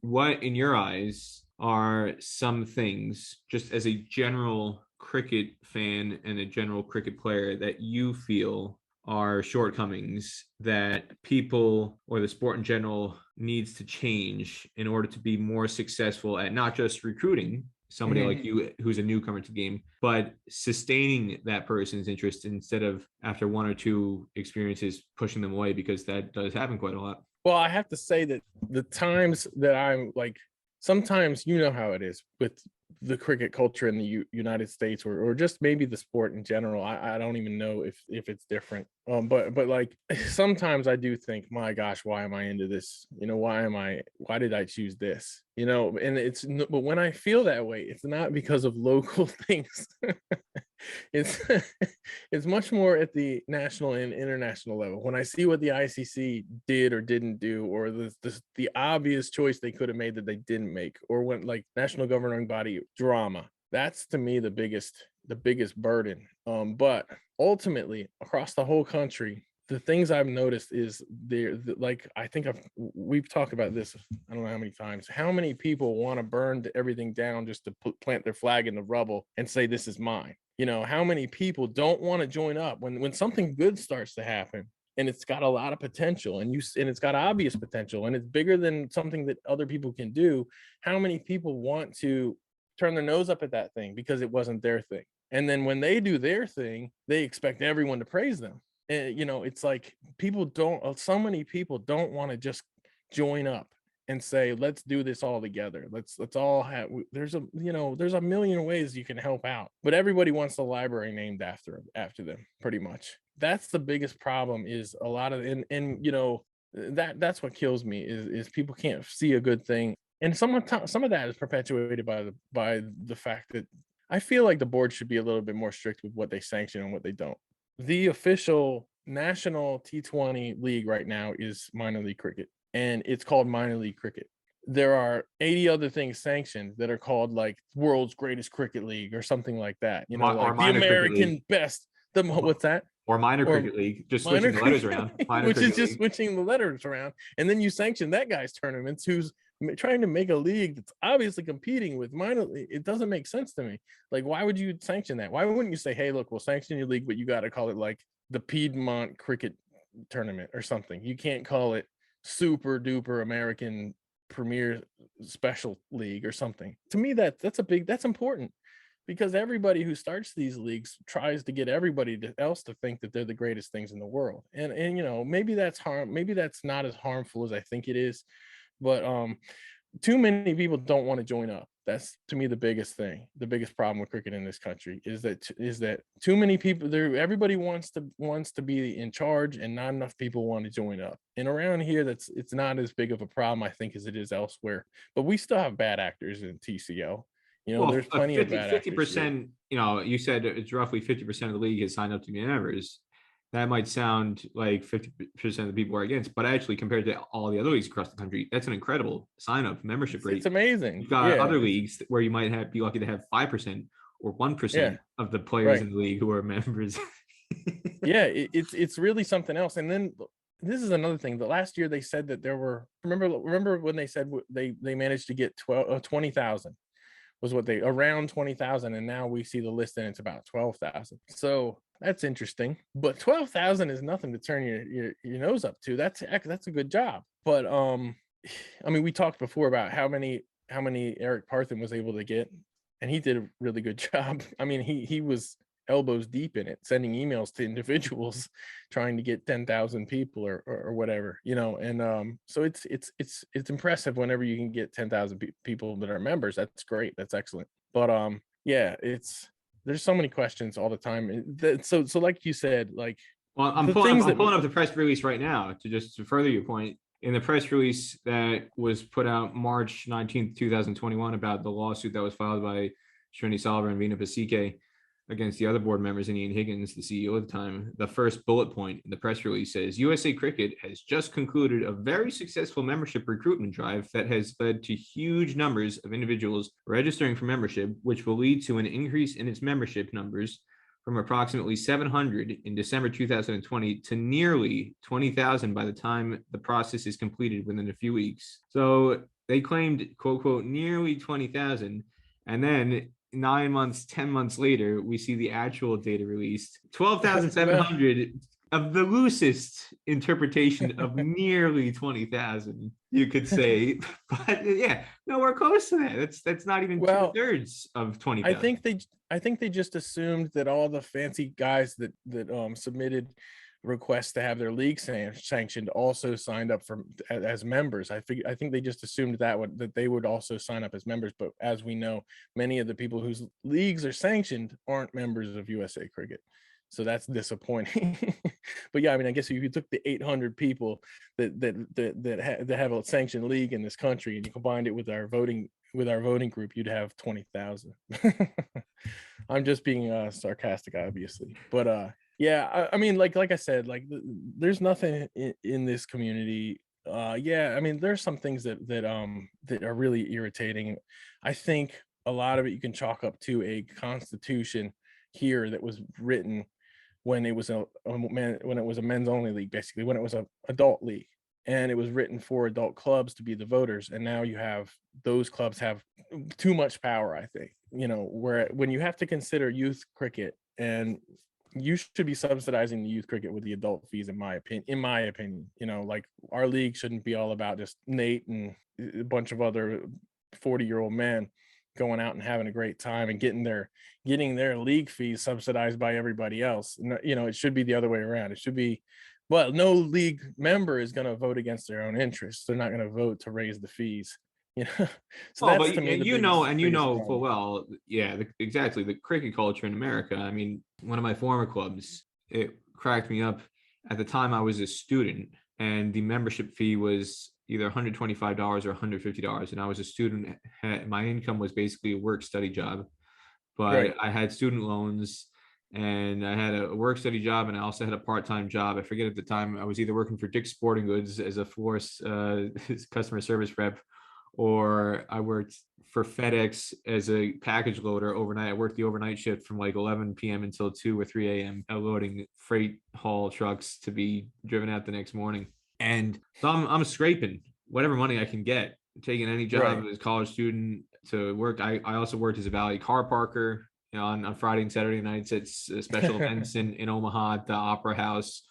what in your eyes are some things, just as a general cricket fan and a general cricket player, that you feel are shortcomings that people or the sport in general needs to change in order to be more successful at not just recruiting somebody Mhm. like you who's a newcomer to the game, but sustaining that person's interest instead of after one or two experiences pushing them away, because that does happen quite a lot. Well, I have to say that the times that I'm like, sometimes you know how it is with the cricket culture in the United States, or just maybe the sport in general. I don't even know if it's different. But like sometimes I do think, my gosh, why am I into this? Why did I choose this? And but when I feel that way, it's not because of local things. It's it's much more at the national and international level. When I see what the ICC did or didn't do, or the obvious choice they could have made that they didn't make, or when like national governing body drama, that's to me the biggest burden. But ultimately, across the whole country, the things I've noticed is like I think we've talked about this. I don't know how many times. How many people want to burn everything down just to plant their flag in the rubble and say this is mine? How many people don't want to join up when something good starts to happen, and it's got a lot of potential, and it's got obvious potential, and it's bigger than something that other people can do. How many people want to turn their nose up at that thing because it wasn't their thing? And then when they do their thing, they expect everyone to praise them. And it's like so many people don't want to just join up and say, let's do this all together. Let's all have, there's a million ways you can help out, but everybody wants the library named after them, pretty much. That's the biggest problem, is a lot of, and that's what kills me, is people can't see a good thing. And some of that is perpetuated by the fact that I feel like the board should be a little bit more strict with what they sanction and what they don't. The official national T20 league right now is minor league cricket, and it's called minor league cricket. There are 80 other things sanctioned that are called like world's greatest cricket league or something like that. Or Like the minor cricket league, American best. What's that? or minor Or cricket league, just minor switching the letters cricket around. league, Minor which is cricket just league. switching the letters around, and then you sanction that guy's tournaments who's trying to make a league that's obviously competing with minor league. It doesn't make sense to me. Like, why would you sanction that? Why wouldn't you say, hey, look, we'll sanction your league, but you got to call it like the Piedmont Cricket Tournament or something? You can't call it super duper American Premier Special League or something. To me, that's important, because everybody who starts these leagues tries to get everybody else to think that they're the greatest things in the world. And maybe that's not as harmful as I think it is, but too many people don't want to join up. That's to me the biggest thing. The biggest problem with cricket in this country is that too many people there. Everybody wants to be in charge, and not enough people want to join up. And around here, it's not as big of a problem, I think, as it is elsewhere. But we still have bad actors in TCL. Well, There's plenty of bad fifty actors here. percent you said it's roughly 50% of the league has signed up to be members. That might sound like 50% of the people are against, but actually, compared to all the other leagues across the country, that's an incredible sign up membership It's rate. amazing. You've got Yeah, other leagues where you might be lucky to have 5% or yeah, 1% of the players right. in the league who are members. Yeah, it's really something else. And then this is another thing. The last year they said that there were, remember when they said they managed to get 20,000 was what they, around 20,000, and now we see the list and it's about 12,000. So that's interesting. But 12,000 is nothing to turn your nose up to. That's a good job. But I mean, we talked before about how many Eric Parthen was able to get, and he did a really good job. I mean, he was elbows deep in it, sending emails to individuals trying to get 10,000 people or whatever, and so it's impressive whenever you can get 10,000 people that are members. That's great, that's excellent. But yeah, there's so many questions all the time. So like you said, like Well, the things I'm that pulling up the press release right now to further your point. In the press release that was put out March 19th, 2021, about the lawsuit that was filed by Srini Salver and Vina Pasike against the other board members and Ian Higgins, the CEO at the time, the first bullet point in the press release says USA Cricket has just concluded a very successful membership recruitment drive that has led to huge numbers of individuals registering for membership, which will lead to an increase in its membership numbers from approximately 700 in December 2020 to nearly 20,000 by the time the process is completed within a few weeks. So They claimed, quote, quote, nearly 20,000. And then 9 months, 10 months later, we see the actual data released, No. 12,700 of the loosest interpretation of nearly 20,000, you could say. But yeah, nowhere close to that. That's not even Well, 2/3 of I 20,000. think they I think they just assumed that all the fancy guys that submitted requests to have their league sanctioned also signed up for as members. I think they just assumed that they would also sign up as members. But as we know, many of the people whose leagues are sanctioned aren't members of USA Cricket. So that's disappointing. But yeah, I mean, I guess if you took the 800 people that have a sanctioned league in this country and you combined it with our voting group, you'd have 20,000. I'm just being sarcastic, obviously, but yeah, I mean, like I said, like there's nothing in this community. Yeah, I mean, there's some things that are really irritating. I think a lot of it you can chalk up to a constitution here that was written when it was when it was a men's only league, basically when it was a adult league, and it was written for adult clubs to be the voters, and now you have those clubs have too much power, I think, where when you have to consider youth cricket, and you should be subsidizing the youth cricket with the adult fees, in my opinion. Like our league shouldn't be all about just Nate and a bunch of other 40-year-old men going out and having a great time and getting their league fees subsidized by everybody else. It should be the other way around. It should be, well, no league member is going to vote against their own interests. They're not going to vote to raise the fees. So Well, that's but to me the you know, and you biggest know full problem. well, yeah, exactly, the cricket culture in America. I mean, one of my former clubs, it cracked me up. At the time, I was a student, and the membership fee was either $125 or $150, and I was a student. My income was basically a work study job, Right. but I had student loans, and I had a work study job, and I also had a part-time job. I forget at the time, I was either working for Dick's Sporting Goods as a force customer service rep, or I worked for FedEx as a package loader overnight. I worked the overnight shift from like 11 p.m. until 2 or 3 a.m. loading freight haul trucks to be driven out the next morning. And so I'm scraping whatever money I can get, taking any job Right. as a college student to work. I also worked as a valet car parker, on Friday and Saturday nights at special events in Omaha at the Opera House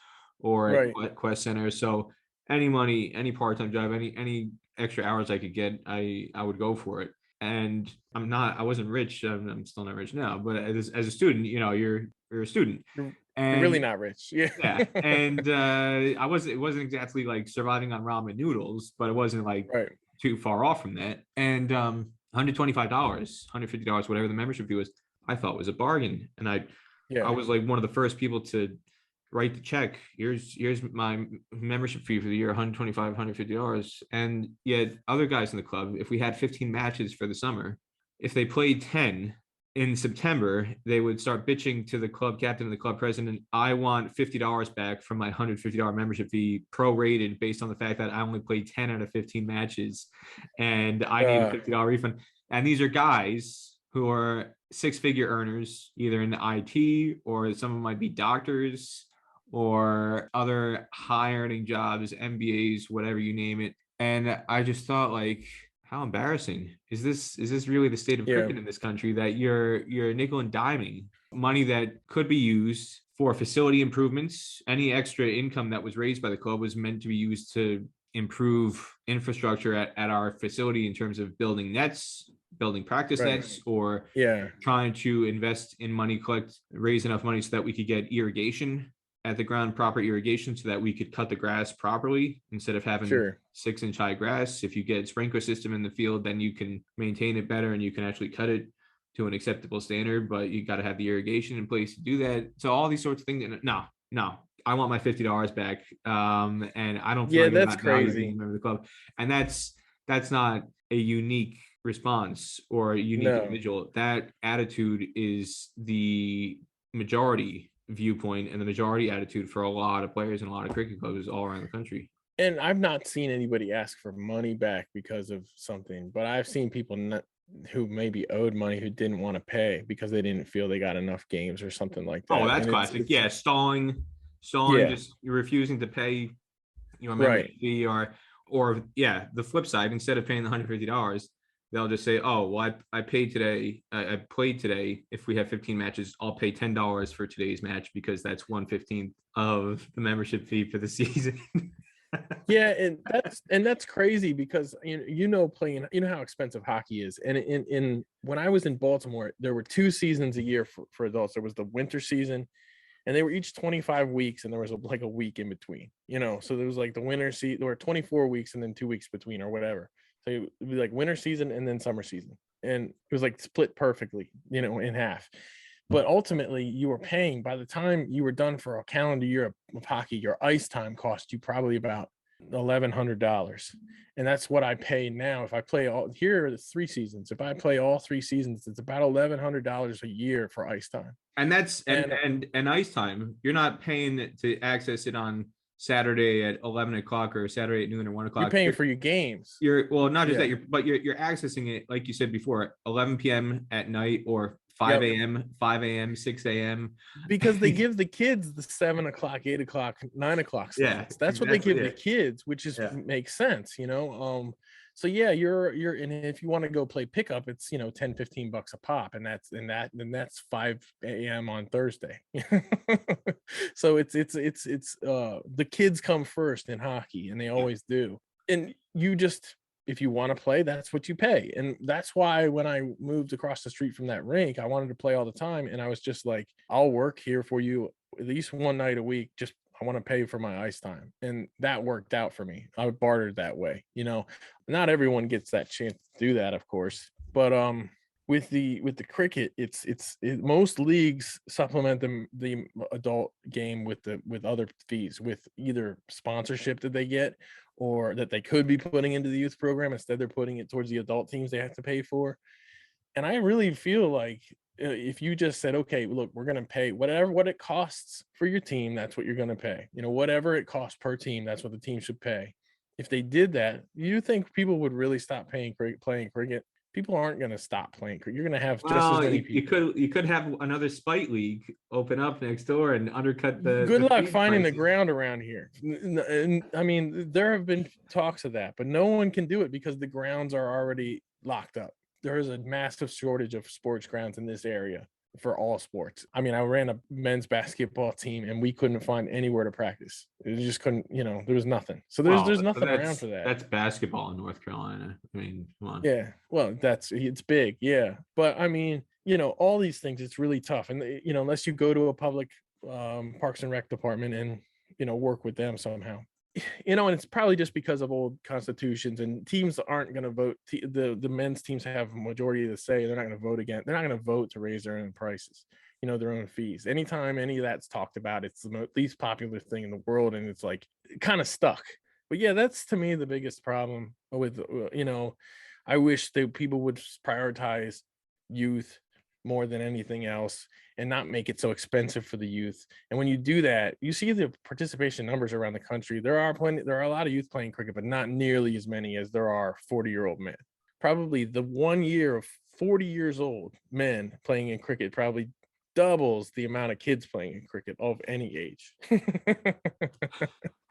or Right. at Quest Center. So any money, any part-time job, any extra hours I could get, I would go for it. And I wasn't rich. I'm still not rich now, but as a student, you're a student, You're really and not rich. Yeah. yeah, and it wasn't exactly like surviving on ramen noodles, but it wasn't like Right. too far off from that. And $125, $150, whatever the membership fee was, I thought was a bargain. And I Yeah. was like one of the first people to write the check. Here's my membership fee for the year, $125, $150. And yet other guys in the club, if we had 15 matches for the summer, if they played 10 in September, they would start bitching to the club captain and the club president, I want $50 back from my $150 membership fee, prorated based on the fact that I only played 10 out of 15 matches, and I need a Uh, $50 refund. And these are guys who are six-figure earners, either in IT, or some of them might be doctors or other high earning jobs, MBAs, whatever you name it. And I just thought, like, how embarrassing is this? Is this really the state of yeah. cricket in this country, that you're nickel and diming money that could be used for facility improvements? Any extra income that was raised by the club was meant to be used to improve infrastructure at our facility in terms of building nets, building practice Right. nets, or Yeah. trying to invest in money, raise enough money so that we could get irrigation at the ground, proper irrigation, so that we could cut the grass properly instead of having Sure. 6-inch high grass. If you get a sprinkler system in the field, then you can maintain it better and you can actually cut it to an acceptable standard, but you got to have the irrigation in place to do that. So all these sorts of things. No, I want my $50 back. And I don't feel Yeah, like I'm that's not valued being a crazy. member of the club. And that's not a unique response or a unique No. individual. That attitude is the majority viewpoint and the majority attitude for a lot of players and a lot of cricket clubs all around the country. And I've not seen anybody ask for money back because of something, but I've seen people who maybe owed money who didn't want to pay because they didn't feel they got enough games or something like Oh, that. that's And classic. it's Yeah, stalling, yeah, just refusing to pay your membership right. fee, or yeah, the flip side, instead of paying the $150, they'll just say, oh, well, I paid today. I played today. If we have 15 matches, I'll pay $10 for today's match because that's 1/15 of the membership fee for the season. Yeah, and that's crazy because playing, how expensive hockey is. And in when I was in Baltimore, there were 2 seasons a year for adults. There was the winter season, and they were each 25 weeks, and there was like a week in between. So there was like the winter season, there were 24 weeks and then 2 weeks between or whatever. So it would be like winter season and then summer season, and it was like split perfectly, in half. But ultimately, you were paying, by the time you were done for a calendar year of hockey, your ice time cost you probably about $1,100, and that's what I pay now. If I play here are the 3 seasons, if I play all 3 seasons, it's about $1,100 a year for ice time. And that's and ice time. You're not paying to access it on Saturday at 11 o'clock or Saturday at noon or 1 o'clock. You're paying for your games. You're well, not just that. You're accessing it, like you said before, 11 p.m. at night or 5 a.m., 5 a.m., 6 a.m. Because they give the kids the 7 o'clock, 8 o'clock, 9 o'clock slots. Yeah, that's what they give the kids, which is makes sense, So yeah, you're and if you want to go play pickup, it's $10-15 a pop, and that's 5 a.m. on Thursday. So it's the kids come first in hockey, and they always do. And if you want to play, that's what you pay. And that's why when I moved across the street from that rink, I wanted to play all the time. And I was just like, I'll work here for you at least one night a week. Just, I want to pay for my ice time. And that worked out for me. I bartered that way. Not everyone gets that chance to do that, of course. But with the cricket, most leagues supplement the adult game with other fees, with either sponsorship that they get or that they could be putting into the youth program. Instead, they're putting it towards the adult teams they have to pay for. And I really feel like if you just said, okay, look, we're going to pay what it costs for your team, that's what you're going to pay. Whatever it costs per team, that's what the team should pay. If they did that, you think people would really stop playing cricket? People aren't going to stop playing cricket. You're going to have just as many people. You could have another spite league open up next door and undercut the. Good luck finding prices. the ground around here. And I mean, there have been talks of that, but no one can do it because the grounds are already locked up. There is a massive shortage of sports grounds in this area for all sports. I mean, I ran a men's basketball team and we couldn't find anywhere to practice. It just couldn't, there was nothing. So there's nothing around for that. That's basketball in North Carolina. I mean, come on. Yeah. Well, it's big. Yeah. But I mean, all these things, it's really tough. And, unless you go to a public Parks and Rec department and, work with them somehow. And it's probably just because of old constitutions, and teams aren't going to vote. The men's teams have a majority of the say. They're not going to vote again. They're not going to vote to raise their own prices, their own fees. Anytime any of that's talked about, it's the least popular thing in the world. And it's like kind of stuck. But yeah, that's to me the biggest problem with, I wish that people would prioritize youth more than anything else and not make it so expensive for the youth. And when you do that, you see the participation numbers around the country. There are a lot of youth playing cricket, but not nearly as many as there are 40-year-old men. Probably the 1 year of 40 years old men playing in cricket probably doubles the amount of kids playing in cricket of any age.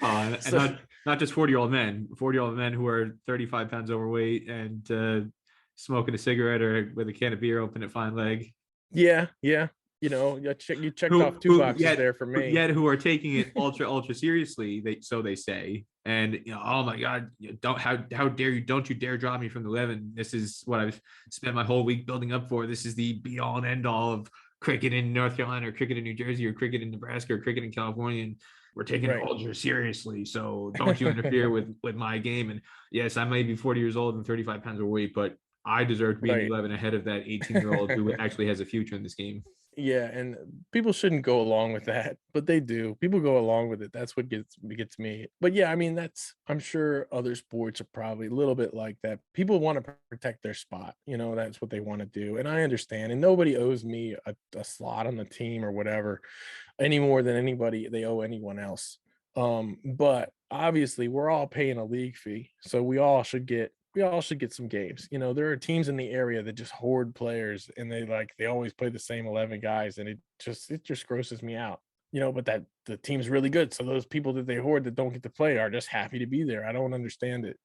And not just 40-year-old men, 40-year-old men who are 35 pounds overweight and smoking a cigarette or with a can of beer open at fine leg. Yeah. You checked off 2 boxes there for me. Yet who are taking it ultra seriously, they say. And oh my God, how dare you? Don't you dare drop me from the 11. This is what I've spent my whole week building up for. This is the be all and end all of cricket in North Carolina or cricket in New Jersey or cricket in Nebraska or cricket in California. And we're taking it ultra seriously. So don't you interfere with my game. And yes, I may be 40 years old and 35 pounds overweight, but I deserve to be in 11 ahead of that 18-year-old who actually has a future in this game. Yeah, and people shouldn't go along with that, but they do. People go along with it. That's what gets me. But yeah, I mean, I'm sure other sports are probably a little bit like that. People want to protect their spot. That's what they want to do. And I understand. And nobody owes me a slot on the team or whatever any more than they owe anyone else. But obviously we're all paying a league fee. So we all should get some games. There are teams in the area that just hoard players and they always play the same 11 guys, and it just grosses me out. but that the team's really good. So those people that they hoard that don't get to play are just happy to be there. I don't understand it.